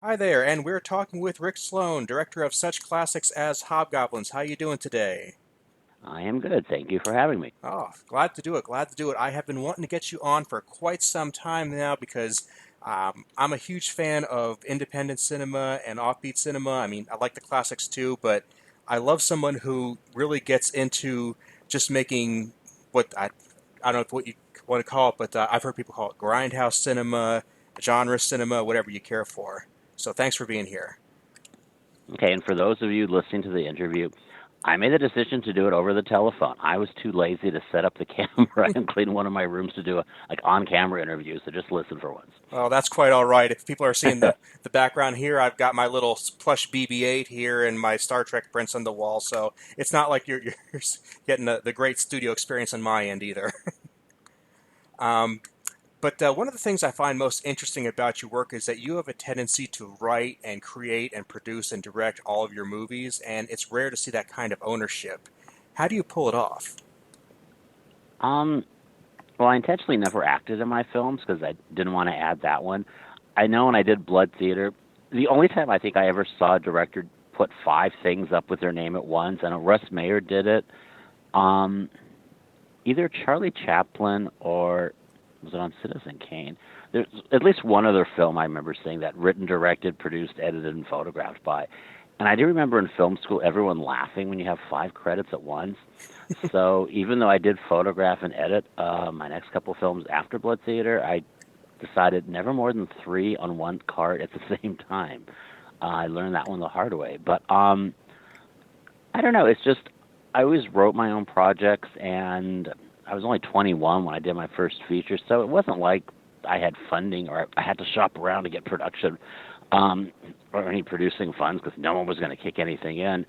Hi there, and we're talking with Rick Sloane, director of such classics as Hobgoblins. How you doing today? I am good. Thank you for having me. Oh, glad to do it. Glad to do it. I have been wanting to get you on for quite some time now because I'm a huge fan of independent cinema and offbeat cinema. I mean, I like the classics too, but I love someone who really gets into just making what I don't know what you want to call it, but I've heard people call it grindhouse cinema, genre cinema, whatever you care for. So thanks for being here. Okay, and for those of you listening to the interview, I made the decision to do it over the telephone. I was too lazy to set up the camera and clean one of my rooms to do a like on-camera interview, so just listen for once. Oh, that's quite all right. If people are seeing the background here, I've got my little plush BB-8 here and my Star Trek prints on the wall, so it's not like you're getting the great studio experience on my end either. um, but one of the things I find most interesting about your work is that you have a tendency to write and create and produce and direct all of your movies, and it's rare to see that kind of ownership. How do you pull it off? Um, well, I intentionally never acted in my films because I didn't want to add that one. I know when I did Blood Theater, the only time I think I ever saw a director put five things up with their name at once, and Russ Mayer did it. Um, Either Charlie Chaplin or was it on Citizen Kane? There's at least one other film I remember seeing that written, directed, produced, edited, and photographed by. And I do remember in film school everyone laughing when you have five credits at once. So even though I did photograph and edit my next couple films after Blood Theater, I decided never more than three on one card at the same time. I learned that one the hard way. But I don't know. It's just I always wrote my own projects, and I was only 21 when I did my first feature, so it wasn't like I had funding or I had to shop around to get production um, or any producing funds because no one was going to kick anything in.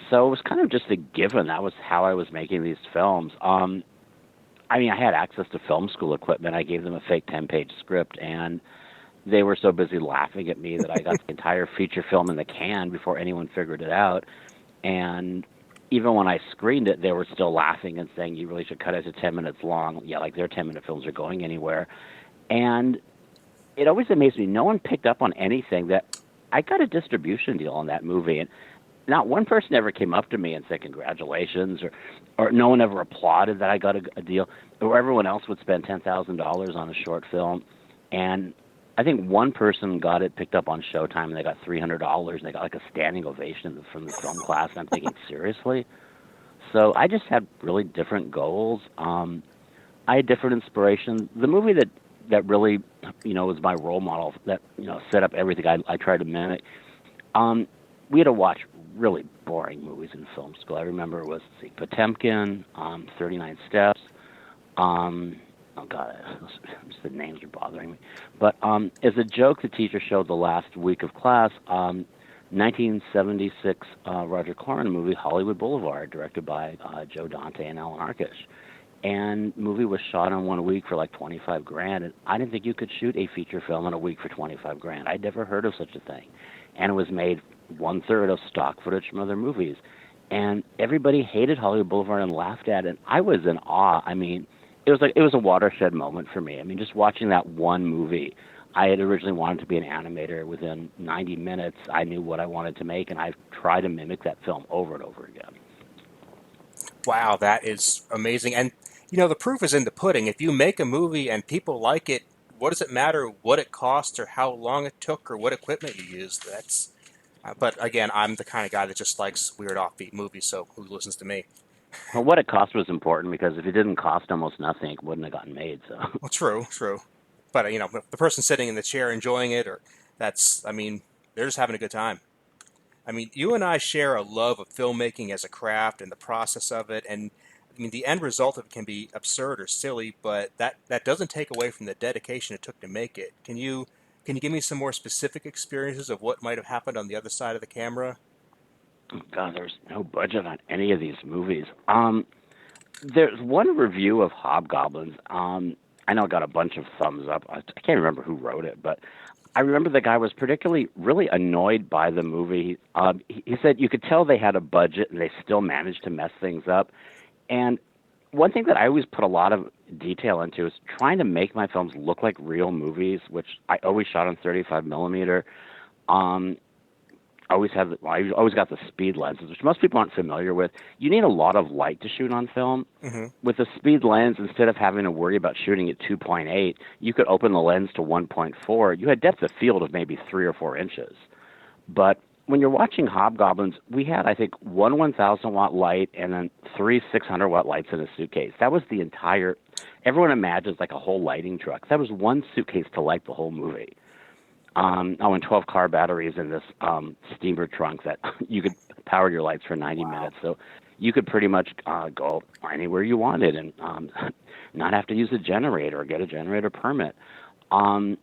So it was kind of just a given. That was how I was making these films. I mean, I had access to film school equipment. I gave them a fake 10-page script, and they were so busy laughing at me that I got the entire feature film in the can before anyone figured it out. And even when I screened it, they were still laughing and saying, "You really should cut it to 10 minutes long." Yeah, like their 10-minute films are going anywhere. And it always amazed me. No one picked up on anything that I got a distribution deal on that movie. And not one person ever came up to me and said congratulations, or no one ever applauded that I got a deal, or everyone else would spend $10,000 on a short film. And I think one person got it picked up on Showtime, and they got $300, and they got like a standing ovation from the film class. And I'm thinking, seriously? So I just had really different goals. I had different inspirations. The movie that really, was my role model that set up everything I tried to mimic. Um, we had to watch really boring movies in film school. I remember it was Potemkin, 39 Steps. Um, oh God, just the names are bothering me. But as a joke, the teacher showed the last week of class 1976 Roger Corman movie Hollywood Boulevard, directed by Joe Dante and Alan Arkish. And the movie was shot in 1 week for like 25 grand. And I didn't think you could shoot a feature film in a week for 25 grand. I'd never heard of such a thing. And it was made one third of stock footage from other movies. And everybody hated Hollywood Boulevard and laughed at it. And I was in awe. I mean, it was a watershed moment for me. I mean, just watching that one movie. I had originally wanted to be an animator. Within 90 minutes, I knew what I wanted to make, and I've tried to mimic that film over and over again. Wow, that is amazing. And the proof is in the pudding. If you make a movie and people like it, what does it matter what it costs or how long it took or what equipment you used? That's but again, I'm the kind of guy that just likes weird offbeat movies, so who listens to me? Well, what it cost was important because if it didn't cost almost nothing, it wouldn't have gotten made. So, Well, true, true. But the person sitting in the chair enjoying it, or I mean, they're just having a good time. I mean, you and I share a love of filmmaking as a craft and the process of it, and I mean, the end result of it can be absurd or silly, but that doesn't take away from the dedication it took to make it. Can you give me some more specific experiences of what might have happened on the other side of the camera? God, there's no budget on any of these movies. There's one review of Hobgoblins. I know it got a bunch of thumbs up. I can't remember who wrote it, but I remember the guy was particularly really annoyed by the movie. He said you could tell they had a budget and they still managed to mess things up. And one thing that I always put a lot of detail into is trying to make my films look like real movies, which I always shot on 35 millimeter. Um, I always got the speed lenses, which most people aren't familiar with. You need a lot of light to shoot on film. Hmm. With the speed lens, instead of having to worry about shooting at 2.8, you could open the lens to 1.4. You had depth of field of maybe 3 or 4 inches. But when you're watching Hobgoblins, we had, I think, one 1,000 watt light and then three 600 watt lights in a suitcase. That was the entire. Everyone imagines like a whole lighting truck. That was one suitcase to light the whole movie. And 12 car batteries in this steamer trunk that you could power your lights for 90 Wow. minutes. So you could pretty much go anywhere you wanted and not have to use a generator or get a generator permit. Um,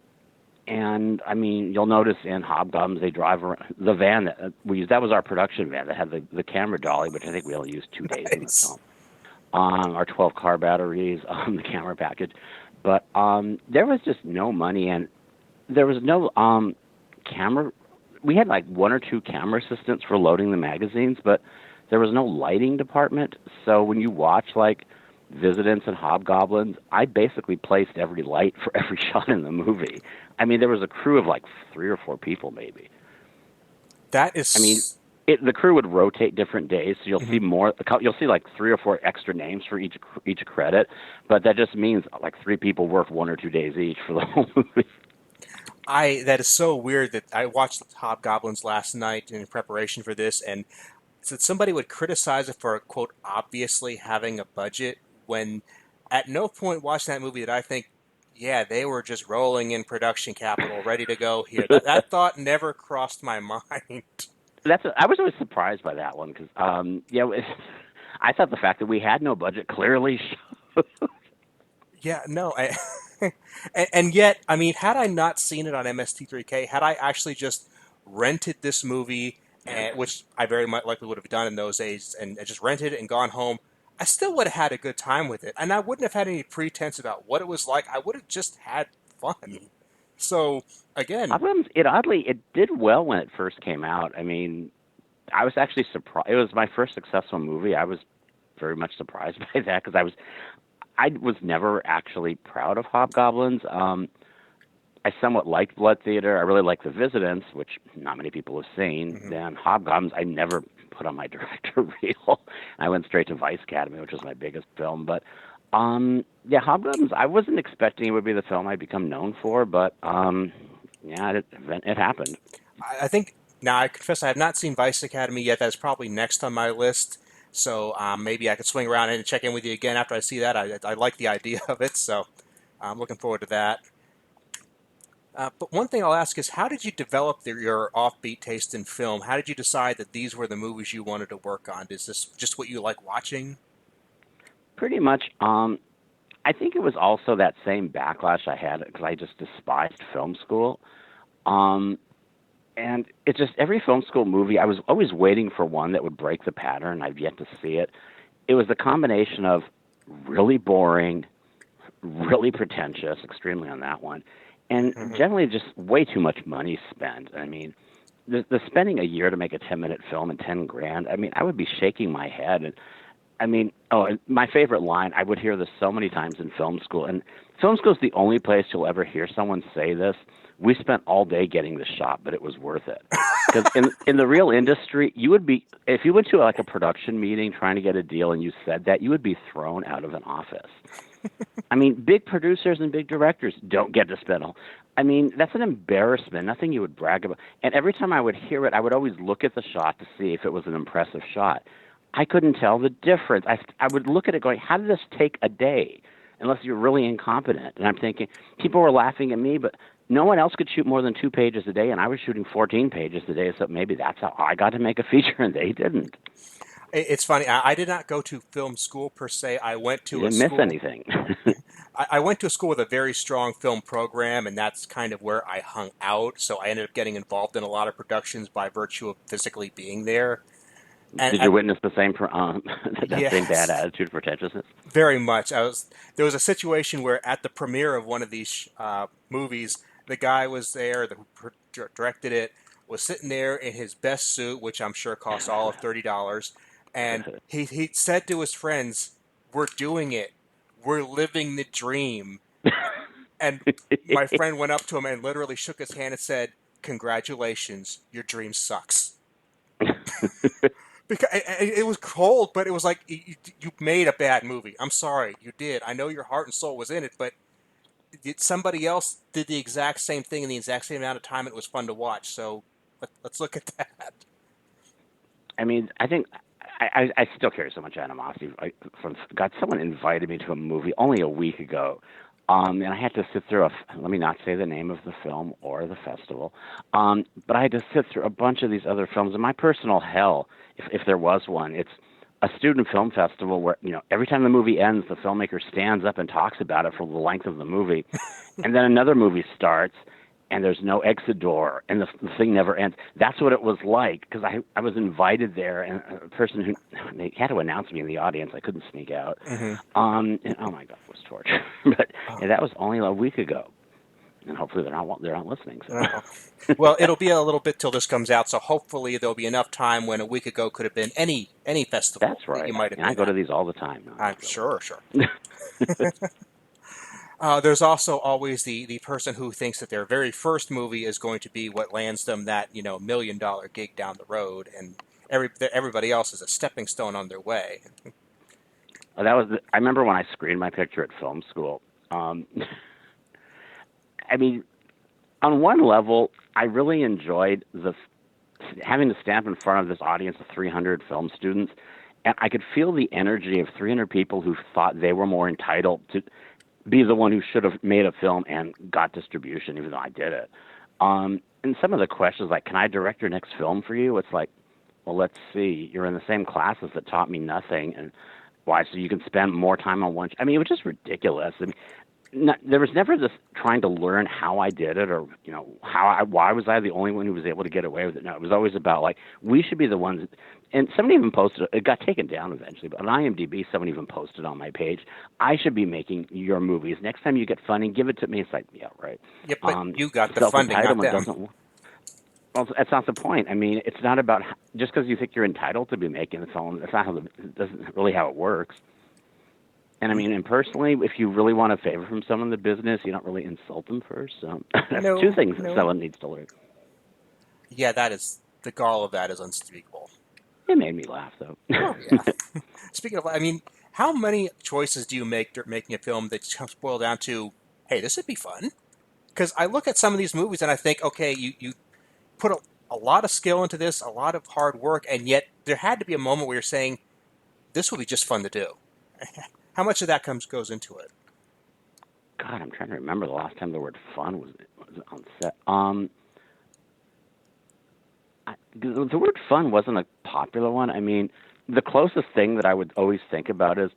and I mean, you'll notice in Hobgoblins they drive around the van that we used. That was our production van that had the camera dolly, which I think we only used 2 days in the Nice. film. Our 12 car batteries, the camera package, but there was just no money and there was no camera. We had like one or two camera assistants for loading the magazines, but there was no lighting department. So when you watch like Visitants and Hobgoblins, I basically placed every light for every shot in the movie. I mean, there was a crew of like 3 or 4 people, maybe. That I mean, is. the crew would rotate different days, so you'll see Mhm. more. You'll see like 3 or 4 extra names for each credit, but that just means like 3 people work 1 or 2 days each for the whole movie. That is so weird that I watched Hobgoblins last night in preparation for this, and that somebody would criticize it for quote obviously having a budget when at no point watching that movie did I think, yeah, they were just rolling in production capital, ready to go here. That thought never crossed my mind. I was always surprised by that one because I thought the fact that we had no budget clearly Yeah, no, and yet, I mean, had I not seen it on MST3K, had I actually just rented this movie, which I very much likely would have done in those days, and just rented it and gone home, I still would have had a good time with it, and I wouldn't have had any pretense about what it was like. I would have just had fun. So again, it did well when it first came out. I mean, I was actually surprised. It was my first successful movie. I was very much surprised by that because I was never actually proud of Hobgoblins. I somewhat liked Blood Theater. I really liked The Visitants, which not many people have seen. mhm. Then Hobgoblins, I never put on my director reel. I went straight to Vice Academy, which was my biggest film. But yeah, Hobgoblins, I wasn't expecting it would be the film I'd become known for, but yeah, it happened. I think now I confess I have not seen Vice Academy yet. That's probably next on my list. So maybe I could swing around and check in with you again after I see that. I like the idea of it, so I'm looking forward to that. But one thing I'll ask is, how did you develop your offbeat taste in film? How did you decide that these were the movies you wanted to work on? Is this just what you like watching? Pretty much. I think it was also that same backlash I had because I just despised film school. Um, and it's just every film school movie, I was always waiting for one that would break the pattern. I've yet to see it. It was the combination of really boring, really pretentious, extremely on that one, and Hmm. generally just way too much money spent. I mean, the spending a year to make a 10-minute film and 10 grand. I mean, I would be shaking my head. And I mean, and my favorite line, I would hear this so many times in film school, and film school is the only place you'll ever hear someone say this. We spent all day getting the shot, but it was worth it. Because in the real industry, you would be if you went to like a production meeting trying to get a deal and you said that, you would be thrown out of an office. I mean, big producers and big directors don't get to spend all. I mean, that's an embarrassment. Nothing you would brag about. And every time I would hear it, I would always look at the shot to see if it was an impressive shot. I couldn't tell the difference. I would look at it going, how did this take a day? Unless you're really incompetent. And I'm thinking, people were laughing at me, but no one else could shoot more than 2 pages a day, and I was shooting 14 pages a day, so maybe that's how I got to make a feature, and they didn't. It's funny. I did not go to film school per se. I went You to a didn't miss school. anything. I went to a school with a very strong film program, and that's kind of where I hung out. So I ended up getting involved in a lot of productions by virtue of physically being there. And Did you witness the same that same bad yes, attitude, pretentiousness? very much. There was a situation where at the premiere of one of these movies, the guy was there, who directed it, was sitting there in his best suit, which I'm sure cost all of $30, and he said to his friends, "We're doing it. We're living the dream." And my friend went up to him and literally shook his hand and said, congratulations, your dream sucks. Because it was cold, but it was like you made a bad movie. I'm sorry, you did. I know your heart and soul was in it, but somebody else did the exact same thing in the exact same amount of time. It was fun to watch. So let's look at that. I mean, I think I still carry so much animosity. From God, someone invited me to a movie only a week ago, and I had to sit through let me not say the name of the film or the festival, but I had to sit through a bunch of these other films. And my personal hell, if there was one, it's a student film festival where every time the movie ends, the filmmaker stands up and talks about it for the length of the movie, and then another movie starts, and there's no exit door, and the thing never ends. That's what it was like, because I was invited there, and a person who they had to announce me in the audience. I couldn't sneak out. Mm-hmm. And oh my God, it was torture. But Oh. yeah, that was only a week ago, and hopefully they're not listening. So. Oh. Well, it'll be a little bit till this comes out, so hopefully there'll be enough time when a week ago could have been any festival That's that you right, might have and I been go to at. these all the time. No, I'm not sure, sure. really. There's also always the person who thinks that their very first movie is going to be what lands them that $1 million gig down the road, and everybody else is a stepping stone on their way. I remember when I screened my picture at film school. I mean, on one level, I really enjoyed having to stand in front of this audience of 300 film students, and I could feel the energy of 300 people who thought they were more entitled to be the one who should have made a film and got distribution, even though I did it. And some of the questions, like, "Can I direct your next film for you?" It's like, well, let's see. You're in the same classes that taught me nothing, and why? So you can spend more time on one. I mean, it was just ridiculous. I mean, there was never this trying to learn how I did it, or why was I the only one who was able to get away with it. No, it was always about, like, we should be the ones. And somebody even posted it got taken down eventually, but on IMDb someone even posted on my page, "I should be making your movies. Next time you get funding, give it to me." It's like, yeah, right. Yeah, but you got the Self funding, not entitlement them. doesn't. Well, that's not the point. I mean, it's not about just because you think you're entitled to be making a film. That's not how it doesn't really how it works. And I mean, and personally, if you really want a favor from someone in the business, you don't really insult them first. So that's two No, things that no. someone needs to learn. Yeah, that is the gall of that is unspeakable. It made me laugh, though. Oh yeah. Speaking of, I mean, how many choices do you make during making a film that just boil down to, hey, this would be fun? Because I look at some of these movies and I think, okay, you put a lot of skill into this, a lot of hard work, and yet there had to be a moment where you're saying, this would be just fun to do. How much of that goes into it? God, I'm trying to remember the last time the word "fun" was on set. The word "fun" wasn't a popular one. I mean, the closest thing that I would always think about is,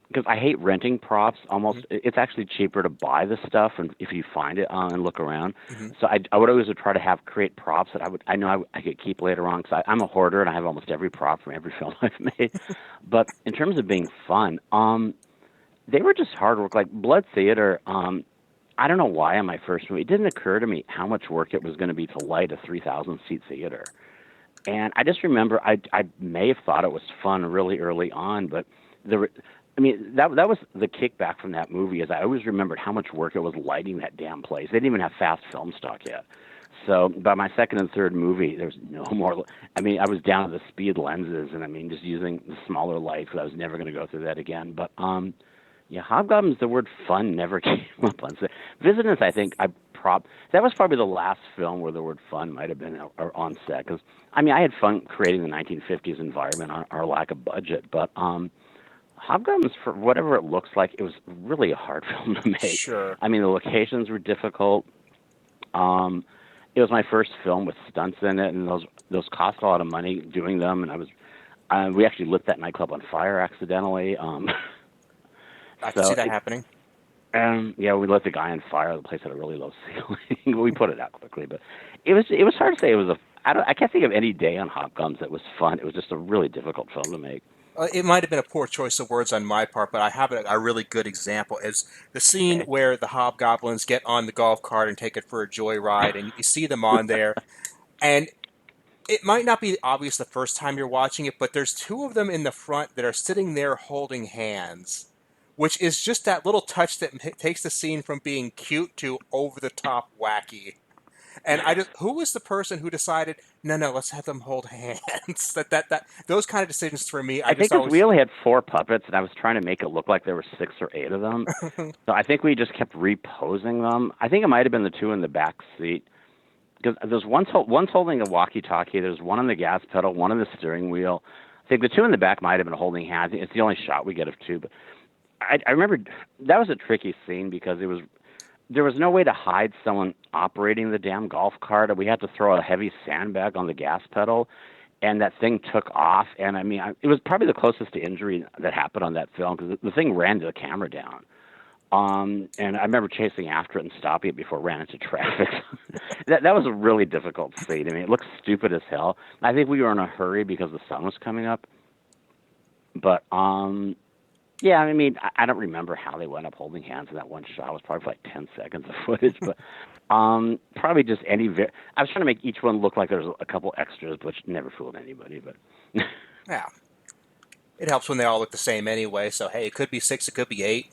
because I hate renting props. Almost, it's actually cheaper to buy the stuff, and if you find it and look around. Mm-hmm. So I would always try to create props that I know I could keep later on, because I'm a hoarder and I have almost every prop from every film I've made. But in terms of being fun, they were just hard work. Like Blood Theater, I don't know why on my first movie it didn't occur to me how much work it was going to be to light a 3,000 seat theater. And I just remember I may have thought it was fun really early on, but I mean, that was the kickback from that movie, is I always remembered how much work it was lighting that damn place. They didn't even have fast film stock yet. So by my second and third movie, there was no more. I mean, I was down to the speed lenses, and I mean, just using the smaller lights, because I was never going to go through that again. But yeah, Hobgoblins, the word "fun" never came up on set. Visitants, I think that was probably the last film where the word "fun" might have been on set. Because I mean, I had fun creating the 1950s environment on our lack of budget, but Hobgoblins, for whatever it looks like, it was really a hard film to make. Sure. I mean, the locations were difficult. It was my first film with stunts in it, and those cost a lot of money doing them. And we actually lit that nightclub on fire accidentally. I can see So that happening. yeah, we lit the guy on fire. The place had a really low ceiling. We put it out quickly, but it was hard to say. It was I can't think of any day on Hobgoblins that was fun. It was just a really difficult film to make. It might have been a poor choice of words on my part, but I have a really good example. Is the scene Okay. where the hobgoblins get on the golf cart and take it for a joyride, and you see them on there, and it might not be obvious the first time you're watching it, but there's two of them in the front that are sitting there holding hands, which is just that little touch that takes the scene from being cute to over the top wacky. And who was the person who decided, no, no, let's have them hold hands? Those kind of decisions for me, I I just think because always, we only had 4 puppets, and I was trying to make it look like there were 6 or 8 of them. So I think we just kept reposing them. I think it might have been the 2 in the back seat because there's one's holding a walkie-talkie. There's one on the gas pedal, one on the steering wheel. I think the 2 in the back might have been holding hands. It's the only shot we get of 2. But I remember that was a tricky scene because there was no way to hide someone operating the damn golf cart. We had to throw a heavy sandbag on the gas pedal, and that thing took off. And I mean, it was probably the closest to injury that happened on that film because the thing ran the camera down. And I remember chasing after it and stopping it before it ran into traffic. That was a really difficult scene. I mean, it looked stupid as hell. I think we were in a hurry because the sun was coming up. But yeah, I mean, I don't remember how they went up holding hands in that one shot. It was probably for like 10 seconds of footage, but probably just I was trying to make each one look like there's a couple extras, which never fooled anybody. But yeah, it helps when they all look the same anyway. So hey, it could be 6, it could be 8.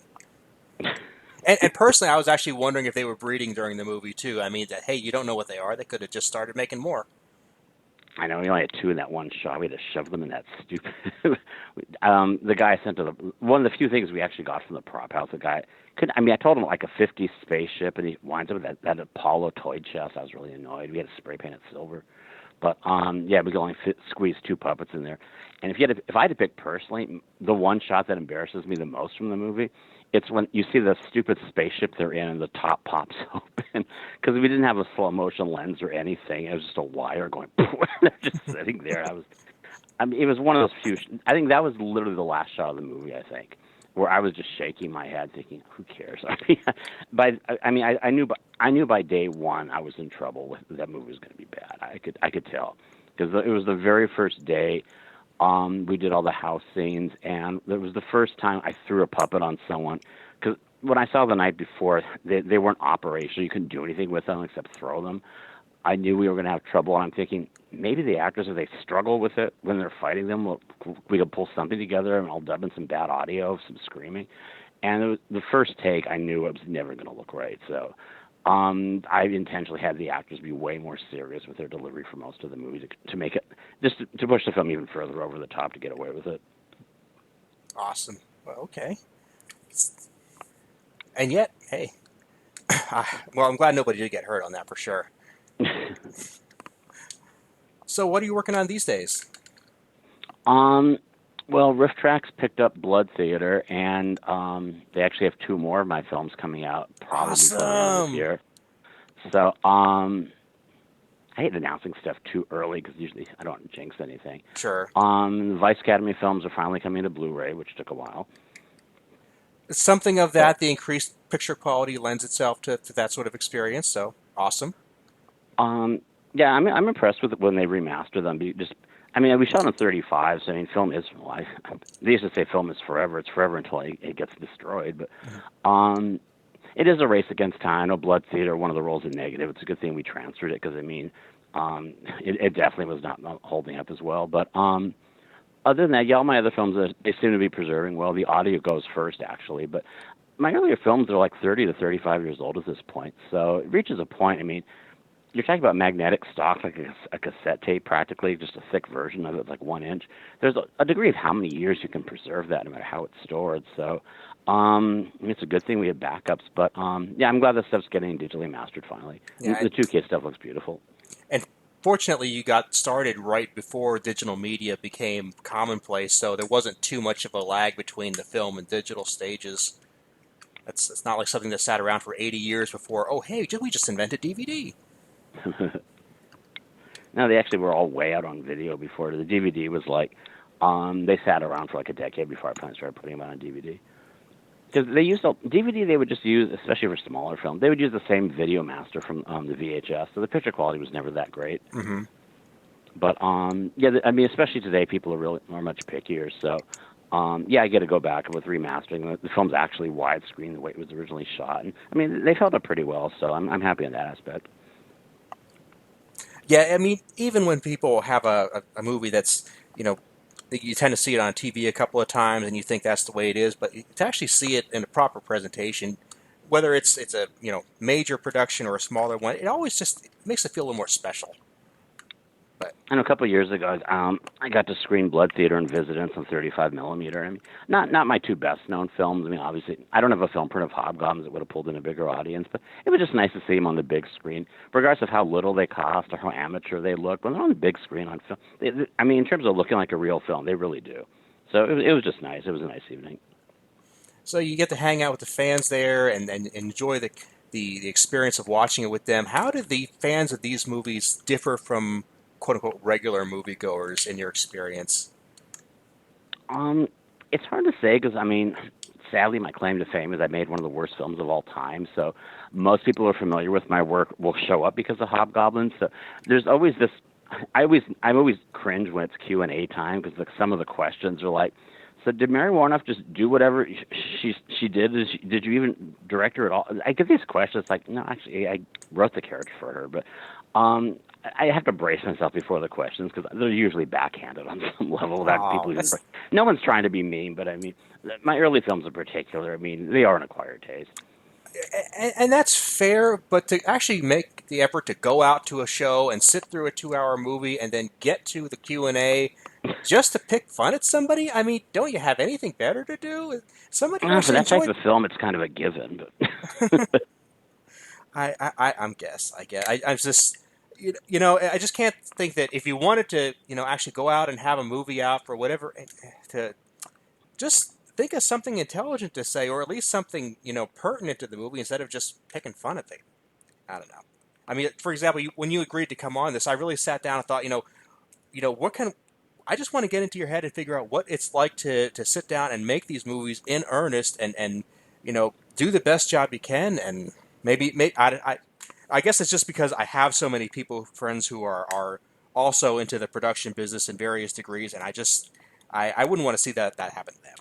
And personally, I was actually wondering if they were breeding during the movie too. I mean, that hey, you don't know what they are. They could have just started making more. I know we only had 2 in that one shot. We had to shove them in that stupid. The guy sent to one of the few things we actually got from the prop house. The guy could. I mean, I told him like a '50s spaceship, and he winds up with that Apollo toy chest. I was really annoyed. We had to spray paint it silver. But yeah, we could only squeeze 2 puppets in there. And if I had to pick personally, the one shot that embarrasses me the most from the movie, it's when you see the stupid spaceship they're in and the top pops open because we didn't have a slow motion lens or anything. It was just a wire going, just sitting there. I mean, it was one of those few. I think that was literally the last shot of the movie. I think where I was just shaking my head, thinking, "Who cares?" I knew by day one I was in trouble. That movie was going to be bad. I could tell because it was the very first day. We did all the house scenes, and it was the first time I threw a puppet on someone. Because when I saw the night before, they weren't operational. You couldn't do anything with them except throw them. I knew we were going to have trouble, and I'm thinking maybe the actors, if they struggle with it when they're fighting them, we could pull something together, and I'll dub in some bad audio, some screaming. And it was, the first take, I knew it was never going to look right. So I intentionally had the actors be way more serious with their delivery for most of the movie to make it, just to push the film even further over the top to get away with it. Awesome. Well, okay. And yet, hey, well, I'm glad nobody did get hurt on that for sure. So, what are you working on these days? Well, Riff Tracks picked up Blood Theater, and they actually have 2 more of my films coming out probably before the end of this year. So, I hate announcing stuff too early because usually I don't jinx anything. Sure. Vice Academy films are finally coming to Blu-ray, which took a while. Something of that, the increased picture quality lends itself to that sort of experience. So awesome. Yeah, I'm impressed with it when they remaster them. I mean, we shot on 35, so I mean, film is life. They used to say film is forever. It's forever until it gets destroyed. But it is a race against time. I know Blood Theater, one of the roles in negative. It's a good thing we transferred it because I mean, it definitely was not holding up as well. But other than that, yeah, all my other films they seem to be preserving well. The audio goes first, actually, but my earlier films are like 30 to 35 years old at this point. So it reaches a point. I mean, you're talking about magnetic stock, like a cassette tape, practically, just a thick version of it, like 1 inch. There's a degree of how many years you can preserve that, no matter how it's stored. So it's a good thing we have backups. But yeah, I'm glad this stuff's getting digitally mastered finally. Yeah, the 2K stuff looks beautiful. And fortunately, you got started right before digital media became commonplace, so there wasn't too much of a lag between the film and digital stages. It's not like something that sat around for 80 years before, oh, hey, we just invented DVD. No, they actually were all way out on video before. The DVD was like, they sat around for like a decade before I finally started putting them out on DVD. Because they used DVD, they would just use, especially for smaller films, they would use the same video master from the VHS, so the picture quality was never that great. Mm-hmm. But yeah, I mean, especially today, people are much pickier. So yeah, I get to go back with remastering. The film's actually widescreen the way it was originally shot, and I mean, they held up pretty well. So I'm happy in that aspect. Yeah, I mean, even when people have a movie that's, you tend to see it on TV a couple of times and you think that's the way it is, but to actually see it in a proper presentation, whether it's a major production or a smaller one, it always just makes it feel a little more special. But And a couple of years ago, I got to screen Blood Theater and Visitants on 35 millimeter. I mean, not my two best known films. I mean, obviously, I don't have a film print of Hobgoblins that would have pulled in a bigger audience, but it was just nice to see them on the big screen, regardless of how little they cost or how amateur they look. When they're on the big screen on film, I mean, in terms of looking like a real film, they really do. So it was just nice. It was a nice evening. so you get to hang out with the fans there and enjoy the experience of watching it with them. How do the fans of these movies differ from quote unquote regular moviegoers in your experience? Um, it's hard to say because I mean, sadly, my claim to fame is I made one of the worst films of all time. So most people who are familiar with my work will show up because of Hobgoblins. So there's always this. I'm always cringe when it's Q&A time because like some of the questions are like, so did Mary Warnoff just do whatever she did? Did you even direct her at all? I get these questions like, no, actually, I wrote the character for her, but um, I have to brace myself before the questions because they're usually backhanded on some level without Oh, people even. that's No one's trying to be mean, but I mean, my early films in particular, I mean, they are an acquired taste. and that's fair, but to actually make the effort to go out to a show and sit through a 2 hour movie and then get to the Q&A just to pick fun at somebody, I mean, don't you have anything better to do? Somebody For actually that type enjoy. of film, it's kind of a given, but I'm guess. I guess. I'm just. I just can't think that if you wanted to, actually go out and have a movie out for whatever, to just think of something intelligent to say, or at least something, pertinent to the movie instead of just picking fun at it. I don't know. I mean, for example, when you agreed to come on this, I really sat down and thought, what kind of. I just want to get into your head and figure out what it's like to sit down and make these movies in earnest and do the best job you can. And maybe I guess it's just because I have so many people, friends who are also into the production business in various degrees, and I wouldn't want to see that happen to them.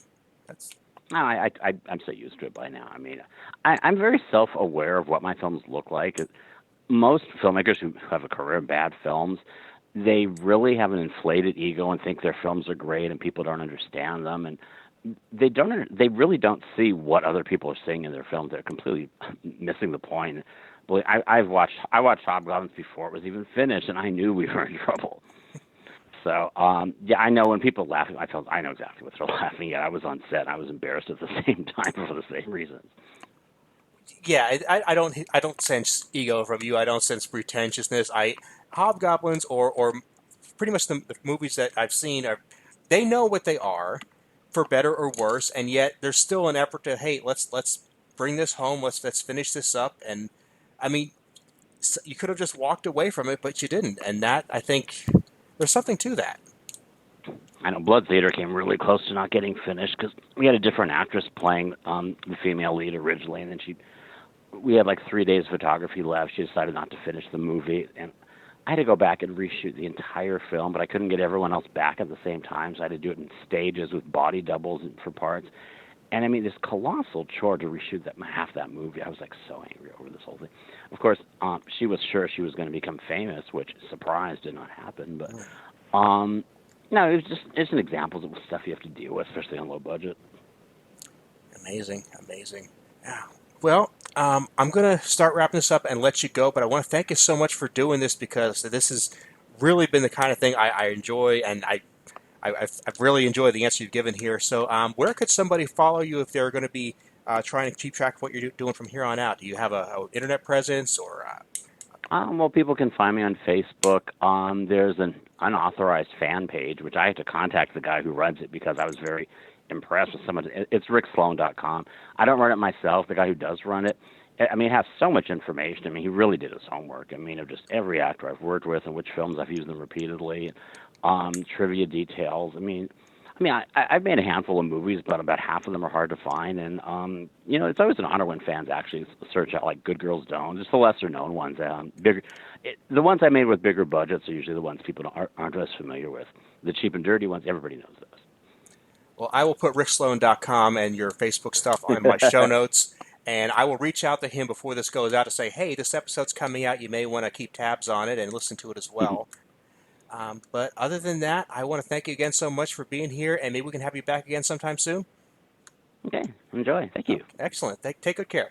That's no, I'm so used to it by now. I mean, I'm very self-aware of what my films look like. Most filmmakers who have a career in bad films, they really have an inflated ego and think their films are great and people don't understand them, and they really don't see what other people are seeing in their films. They're completely missing the point. I watched Hobgoblins before it was even finished, and I knew we were in trouble. So yeah, I know when people laugh at my films, I know exactly what they're laughing at. I was on set, and I was embarrassed at the same time for the same reasons. yeah. I don't sense ego from you. I don't sense pretentiousness. I Hobgoblins or pretty much the movies that I've seen are they know what they are, for better or worse, and yet there's still an effort to hey let's bring this home. Let's finish this up. And I mean you could have just walked away from it, but you didn't, and that I think there's something to that. I know Blood Theater came really close to not getting finished because we had a different actress playing the female lead originally, and then we had like 3 days of photography left. She decided not to finish the movie, and I had to go back and reshoot the entire film, but I couldn't get everyone else back at the same time, so I had to do it in stages with body doubles for parts. And I mean, this colossal chore to reshoot half that movie. I was like so angry over this whole thing. Of course, she was sure she was going to become famous, which surprise did not happen. But no, it's an example of stuff you have to deal with, especially on low budget. Amazing, amazing. Yeah. Well, I'm going to start wrapping this up and let you go, but I want to thank you so much for doing this because this has really been the kind of thing I enjoy, and I've really enjoyed the answer you've given here. So, where could somebody follow you if they're going to be trying to keep track of what you're doing from here on out? Do you have a internet presence or? Well, people can find me on Facebook. There's an unauthorized fan page, which I had to contact the guy who runs it because I was very impressed with someone. It's ricksloane.com. I don't run it myself. The guy who does run it, I mean, it has so much information. I mean, he really did his homework. I mean, of just every actor I've worked with and which films I've used them repeatedly, trivia details. I've made a handful of movies, but about half of them are hard to find. And, it's always an honor when fans actually search out, like, Good Girls Don't, just the lesser-known ones. The ones I made with bigger budgets are usually the ones people aren't as familiar with. The cheap and dirty ones, everybody knows Well, I will put ricksloane.com and your Facebook stuff on my show notes, and I will reach out to him before this goes out to say, hey, this episode's coming out. You may want to keep tabs on it and listen to it as those. well. But other than that, I want to thank you again so much for being here, and maybe we can have you back again sometime soon. Okay, enjoy. Thank you. Excellent. Take good care.